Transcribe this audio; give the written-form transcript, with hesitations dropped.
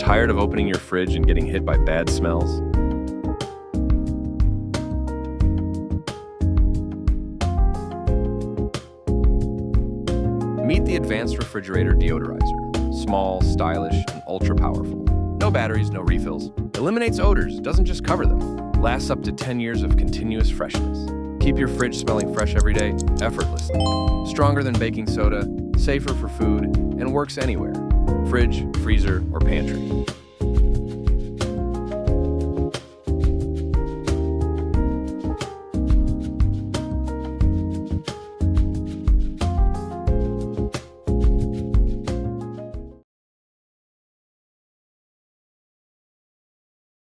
Tired of opening your fridge and getting hit by bad smells? Meet the advanced refrigerator deodorizer. Small, stylish, and ultra-powerful. No batteries, no refills. Eliminates odors, doesn't just cover them. Lasts up to 10 years of continuous freshness. Keep your fridge smelling fresh every day, effortlessly. Stronger than baking soda, safer for food, and works anywhere. Fridge, freezer, or pantry.